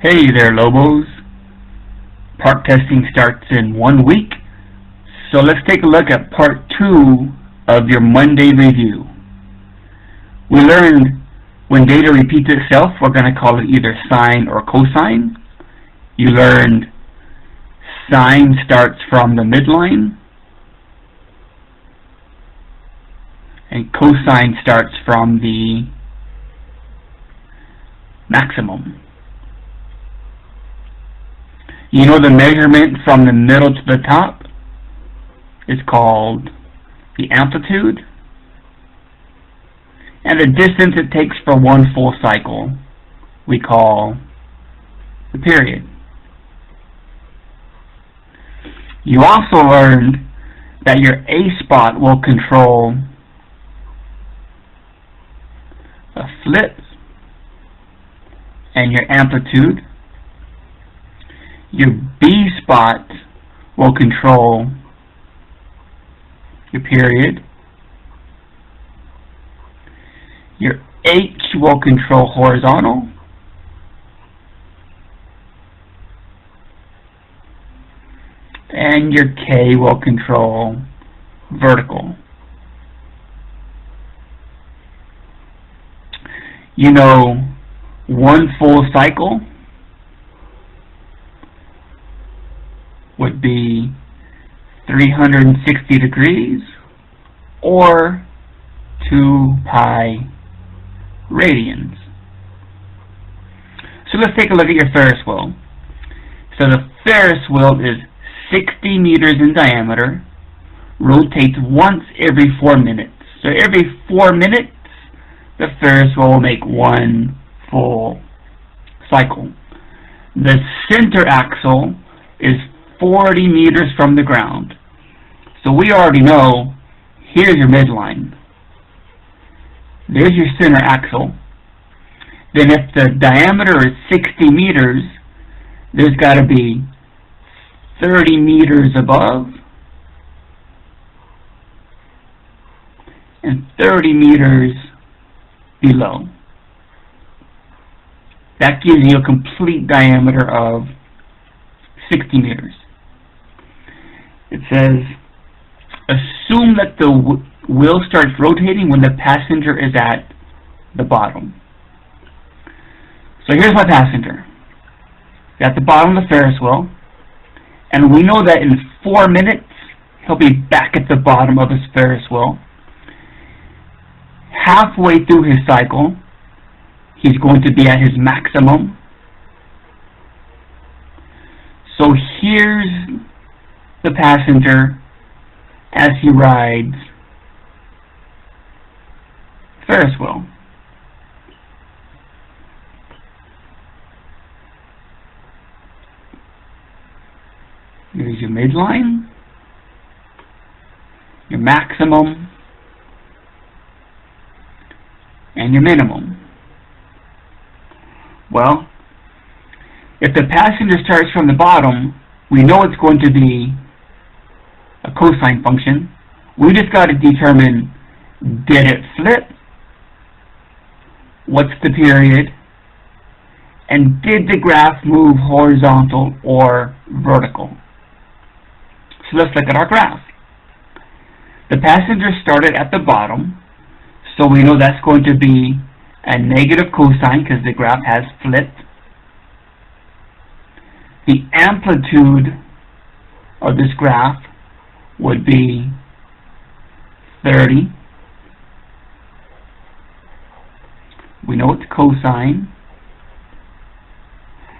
Hey there, Lobos. Part testing starts in 1 week, so let's take a look at part 2 of your Monday review. We learned when data repeats itself, we're going to call it either sine or cosine. You learned sine starts from the midline, and cosine starts from the maximum. You know the measurement from the middle to the top is called the amplitude, and the distance it takes for one full cycle we call the period. You also learned that your A spot will control a flip and your amplitude. Your B spot will control your period. Your H will control horizontal. And your K will control vertical. You know, one full cycle would be 360 degrees or 2 pi radians. So let's take a look at your Ferris wheel. So the Ferris wheel is 60 meters in diameter, rotates once every 4 minutes. So every 4 minutes, the Ferris wheel will make one full cycle. The center axle is 40 meters from the ground. So we already know, here's your midline. There's your center axle. Then if the diameter is 60 meters, there's got to be 30 meters above and 30 meters below. That gives you a complete diameter of 60 meters. It says, assume that the wheel starts rotating when the passenger is at the bottom. So here's my passenger. At the bottom of the Ferris wheel, and we know that in 4 minutes he'll be back at the bottom of his Ferris wheel. Halfway through his cycle, he's going to be at his maximum. So here's the passenger as he rides Ferris wheel. Here's your midline, your maximum, and your minimum. Well, if the passenger starts from the bottom, we know it's going to be a cosine function. We just got to determine, did it flip? What's the period? And did the graph move horizontal or vertical? So let's look at our graph. The passenger started at the bottom, so we know that's going to be a negative cosine because the graph has flipped. The amplitude of this graph would be 30. We know it's cosine.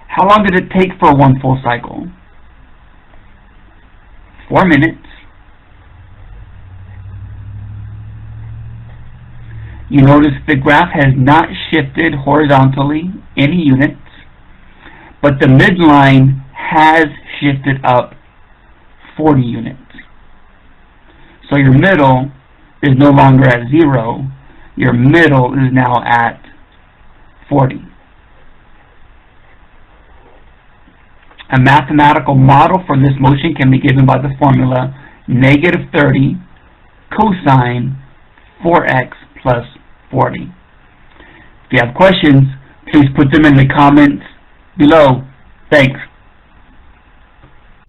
How long did it take for one full cycle? 4 minutes. You notice the graph has not shifted horizontally any units, but the midline has shifted up 40 units. So your middle is no longer at 0. Your middle is now at 40. A mathematical model for this motion can be given by the formula negative 30 cosine 4x plus 40. If you have questions, please put them in the comments below. Thanks.